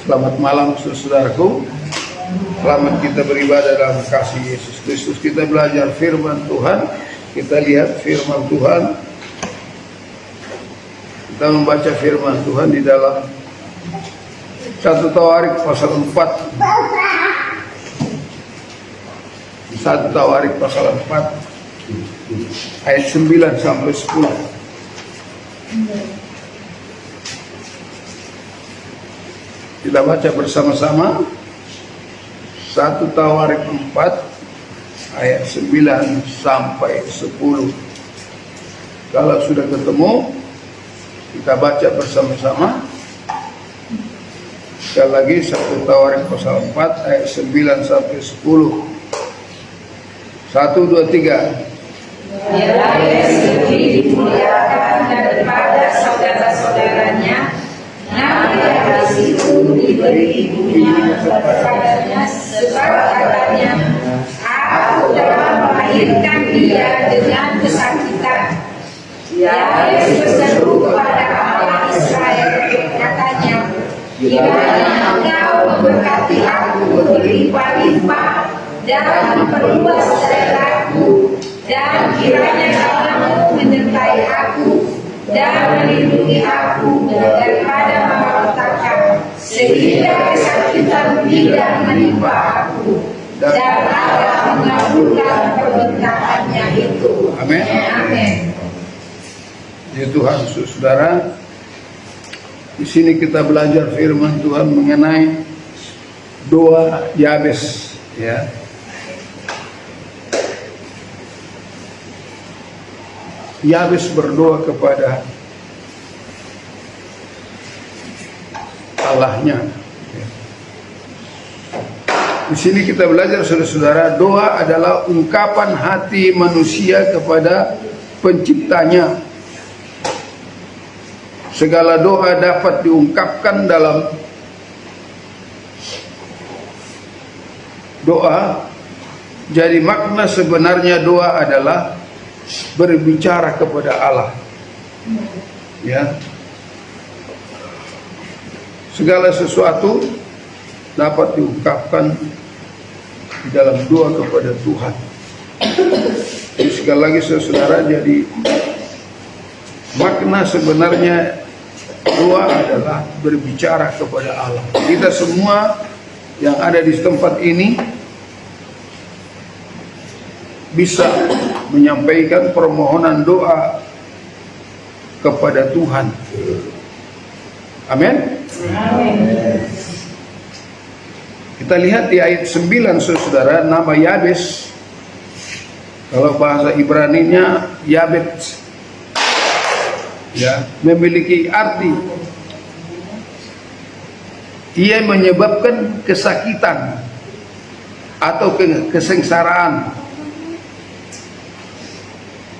Selamat malam saudaraku. Selamat kita beribadah dalam kasih Yesus Kristus. Kita belajar firman Tuhan. Kita lihat firman Tuhan. Kita membaca firman Tuhan di dalam 1 Tawarik pasal 4. 1 Tawarik pasal 4 ayat 9 sampai 10. Kita baca bersama-sama 1 Tawarik 4 ayat 9 sampai 10. Kalau sudah ketemu, kita baca bersama-sama. Sekali lagi 1 Tawarik pasal 4 ayat 9 sampai 10. 1, 2, 3. Yabes lebih dimuliakan daripada saudara-saudaranya. Nama Yabes itu diberi ibunya kepadanya, sebab katanya, aku telah melahirkan dia dengan kesakitan. Yabes berseru kepada Allah Israel, katanya, kiranya engkau memberkati aku berlimpah-limpah dan memperluas daerahku, dan kiranya kamu menyertai aku dan melindungi aku daripada malapetaka, sehingga kesakitan tidak menimpa aku, dan Allah mengabulkan permintaannya itu. Amin. Amin. Ya Tuhan, saudara, di sini kita belajar firman Tuhan mengenai doa Yabes, ya. Yabes berdoa kepada Allahnya. Di sini kita belajar, saudara-saudara, doa adalah ungkapan hati manusia kepada penciptanya. Segala doa dapat diungkapkan dalam doa. Jadi makna sebenarnya doa adalah berbicara kepada Allah, ya. Segala sesuatu dapat diungkapkan di dalam doa kepada Tuhan. Jadi sekali lagi saudara, jadi makna sebenarnya doa adalah berbicara kepada Allah. Kita semua yang ada di tempat ini bisa menyampaikan permohonan doa kepada Tuhan. Amin. Kita lihat di ayat 9 saudara, nama Yabes, kalau bahasa Ibraninya Yabet, ya, memiliki arti ia menyebabkan kesakitan atau kesengsaraan.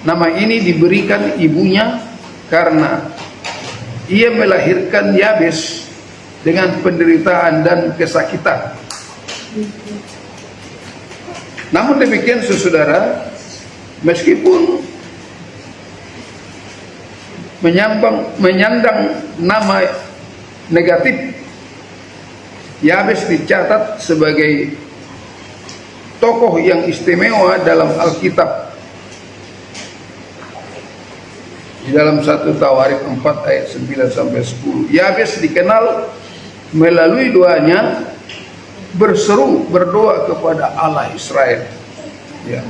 Nama ini diberikan ibunya karena ia melahirkan Yabes dengan penderitaan dan kesakitan. Namun demikian saudara, meskipun menyandang nama negatif, Yabes dicatat sebagai tokoh yang istimewa dalam Alkitab. Di dalam 1 Tawarik 4 ayat 9 sampai 10, Yabes dikenal melalui doanya berseru berdoa kepada Allah Israel, ya.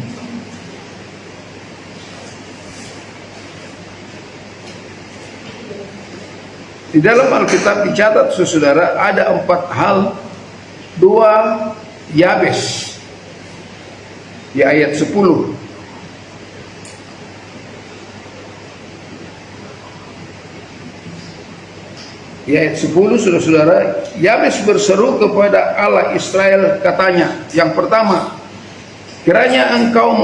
Di dalam Alkitab dicatat saudara, ada 4 hal doa Yabes di ayat 10. Di ayat 10 saudara-saudara, Yabes berseru kepada Allah Israel, katanya, yang pertama, kiranya engkau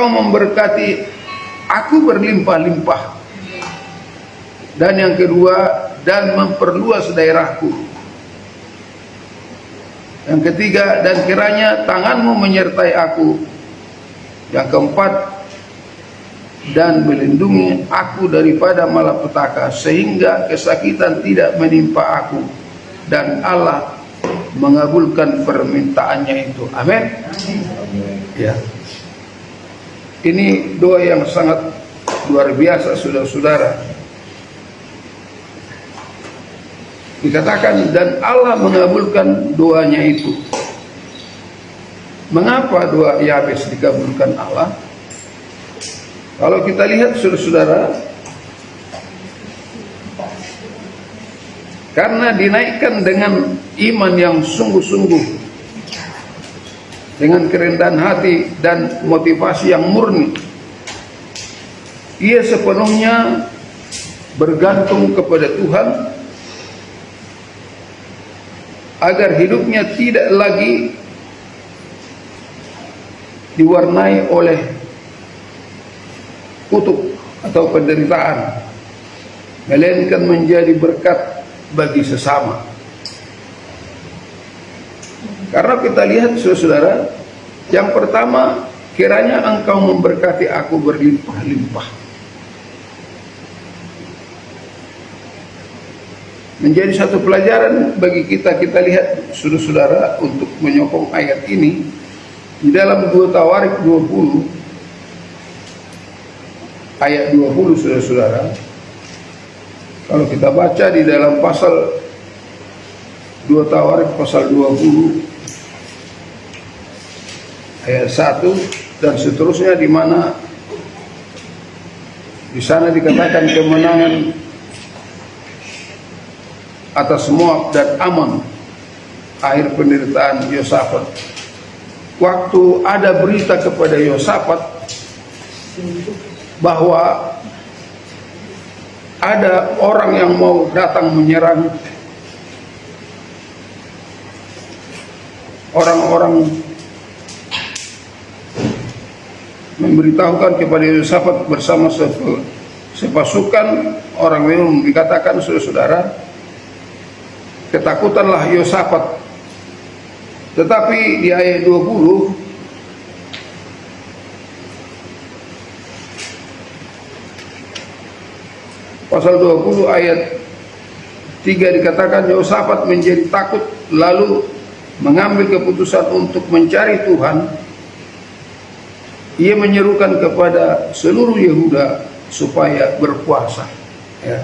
memberkati aku berlimpah-limpah. Dan yang kedua, dan memperluas daerahku. Yang ketiga, dan kiranya tanganmu menyertai aku. Yang keempat, dan melindungi aku daripada malapetaka, sehingga kesakitan tidak menimpa aku, dan Allah mengabulkan permintaannya itu. Amin. Ya. Ini doa yang sangat luar biasa, saudara-saudara. Dikatakan dan Allah mengabulkan doanya itu. Mengapa doa Yabes dikabulkan Allah? Kalau kita lihat saudara-saudara, karena dinaikkan dengan iman yang sungguh-sungguh, dengan kerendahan hati dan motivasi yang murni, ia sepenuhnya bergantung kepada Tuhan, agar hidupnya tidak lagi diwarnai oleh kutuk atau penderitaan, melainkan menjadi berkat bagi sesama. Karena kita lihat saudara, yang pertama, kiranya engkau memberkati aku berlimpah-limpah. Menjadi satu pelajaran bagi kita lihat saudara-saudara untuk menyokong ayat ini di dalam 2 Tawarik 20 ayat 20 saudara-saudara. Kalau kita baca di dalam pasal 2 Tawarik pasal 20 ayat 1 dan seterusnya, di mana di sana dikatakan kemenangan atas Moab dan Ammon, akhir penderitaan Yosafat. Waktu ada berita kepada Yosafat bahwa ada orang yang mau datang menyerang orang-orang, memberitahukan kepada Yosafat bersama sepasukan orang Memon. Dikatakan saudara-saudara, ketakutanlah Yosafat. Tetapi di ayat 20 pasal 20 ayat 3 dikatakan Yosafat menjadi takut, lalu mengambil keputusan untuk mencari Tuhan. Ia menyerukan kepada seluruh Yehuda supaya berpuasa. Ya.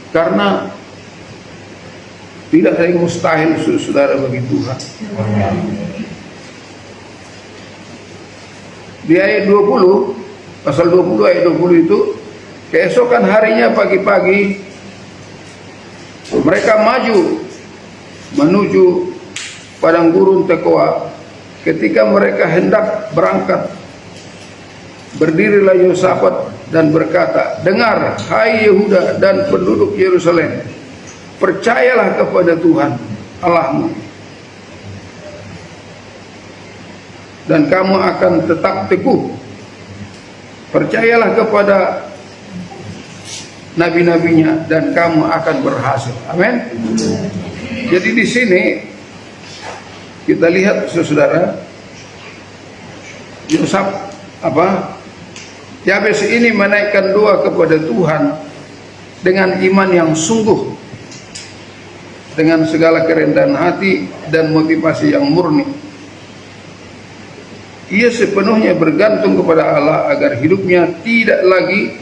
Karena tidak ada yang mustahil saudara bagi Tuhan. Di ayat 20, pasal 20 ayat 20 itu, keesokan harinya pagi-pagi mereka maju menuju padang gurun Tekoa. Ketika mereka hendak berangkat, berdirilah Yosafat dan berkata, dengar, hai Yehuda dan penduduk Yerusalem, percayalah kepada Tuhan Allahmu, dan kamu akan tetap teguh. Percayalah kepada nabi-nabinya dan kamu akan berhasil. Amin. Jadi di sini kita lihat saudara, Yabes ini menaikkan doa kepada Tuhan dengan iman yang sungguh, dengan segala kerendahan hati dan motivasi yang murni. Ia sepenuhnya bergantung kepada Allah agar hidupnya tidak lagi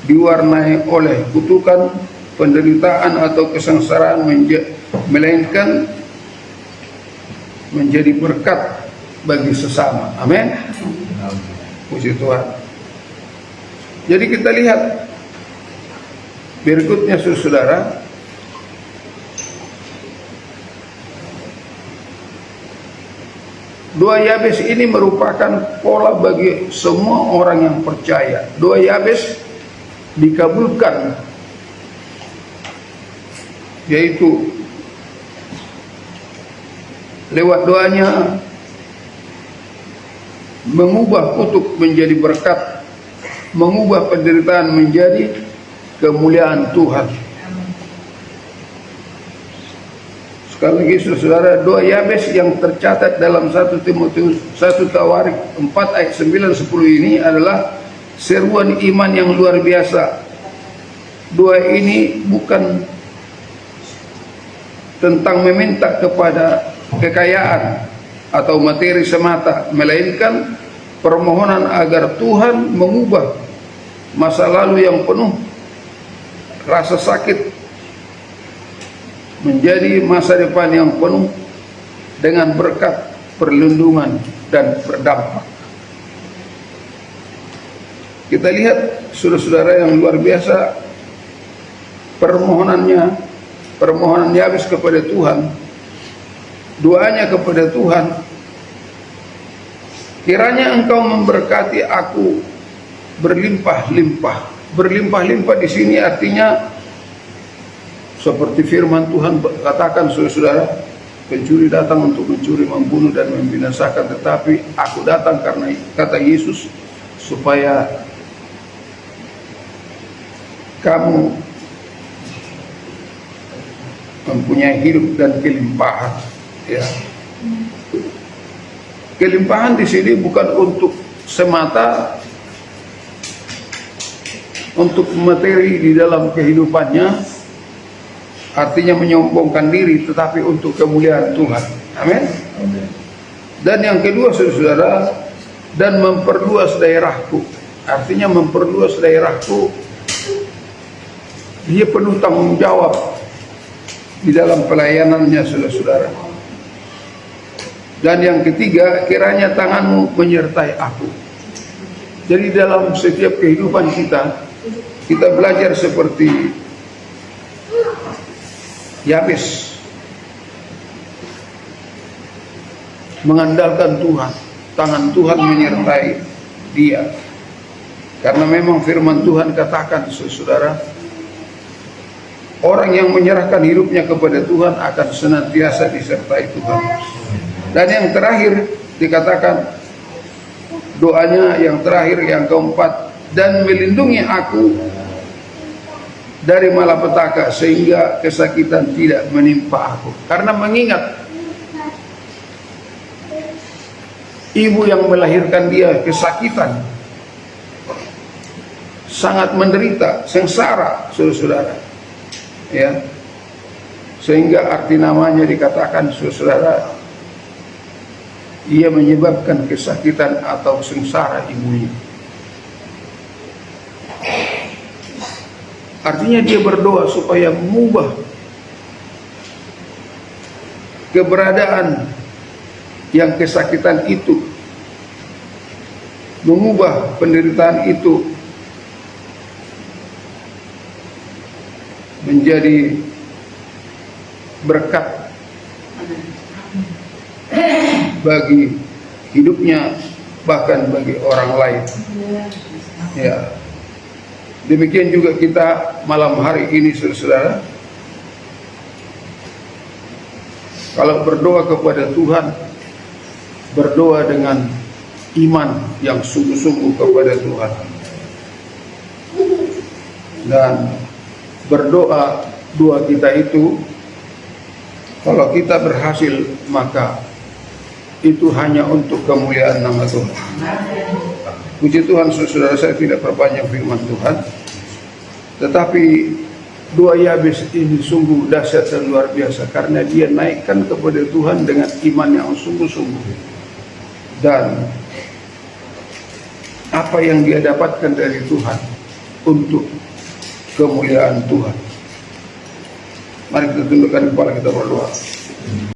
diwarnai oleh kutukan, penderitaan atau kesengsaraan, melainkan menjadi berkat bagi sesama. Amin. Puji Tuhan. Jadi kita lihat berikutnya saudara, doa Yabes ini merupakan pola bagi semua orang yang percaya. Doa Yabes dikabulkan, yaitu lewat doanya mengubah kutuk menjadi berkat, mengubah penderitaan menjadi kemuliaan Tuhan. Sekali lagi saudara, doa Yabes yang tercatat dalam 1 Tawarik 4 ayat 9-10 ini adalah seruan iman yang luar biasa. Doa ini bukan tentang meminta kepada kekayaan atau materi semata, melainkan permohonan agar Tuhan mengubah masa lalu yang penuh rasa sakit menjadi masa depan yang penuh dengan berkat, perlindungan, dan berdampak. Kita lihat saudara-saudara yang luar biasa permohonan Yabes kepada Tuhan, doanya kepada Tuhan, kiranya Engkau memberkati aku berlimpah-limpah. Berlimpah-limpah di sini artinya seperti firman Tuhan katakan, saudara-saudara, pencuri datang untuk mencuri, membunuh, dan membinasakan, tetapi aku datang karena kata Yesus supaya kamu mempunyai hidup dan kelimpahan. Ya. Kelimpahan di sini bukan untuk semata untuk materi di dalam kehidupannya, artinya menyombongkan diri, tetapi untuk kemuliaan Tuhan. Amin. Dan yang kedua saudara, dan memperluas daerahku. Artinya memperluas daerahku, dia penuh tanggung jawab di dalam pelayanannya, saudara-saudara. Dan yang ketiga, kiranya tanganmu menyertai aku. Jadi dalam setiap kehidupan kita belajar seperti Yabes, mengandalkan Tuhan, tangan Tuhan menyertai dia. Karena memang firman Tuhan katakan, saudara, orang yang menyerahkan hidupnya kepada Tuhan akan senantiasa disertai Tuhan. Dan yang terakhir dikatakan doanya yang terakhir, yang keempat, dan melindungi aku dari malapetaka sehingga kesakitan tidak menimpa aku. Karena mengingat ibu yang melahirkan dia kesakitan, sangat menderita, sengsara, saudara-saudara. Ya, sehingga arti namanya dikatakan, saudara, ia menyebabkan kesakitan atau sengsara ibunya. Artinya dia berdoa supaya mengubah keberadaan yang kesakitan itu, mengubah penderitaan itu menjadi berkat bagi hidupnya, bahkan bagi orang lain. Ya. Demikian juga kita malam hari ini, saudara, kalau berdoa kepada Tuhan, berdoa dengan iman yang sungguh-sungguh kepada Tuhan, dan berdoa doa kita itu, kalau kita berhasil, maka itu hanya untuk kemuliaan nama Tuhan. Puji Tuhan, saudara, saya tidak perpanjang firman Tuhan, tetapi doa Yabes ini sungguh dahsyat dan luar biasa, karena dia naikkan kepada Tuhan dengan iman yang sungguh-sungguh, dan apa yang dia dapatkan dari Tuhan untuk kemuliaan Tuhan. Mari kita tundukkan kepala kita berdoa.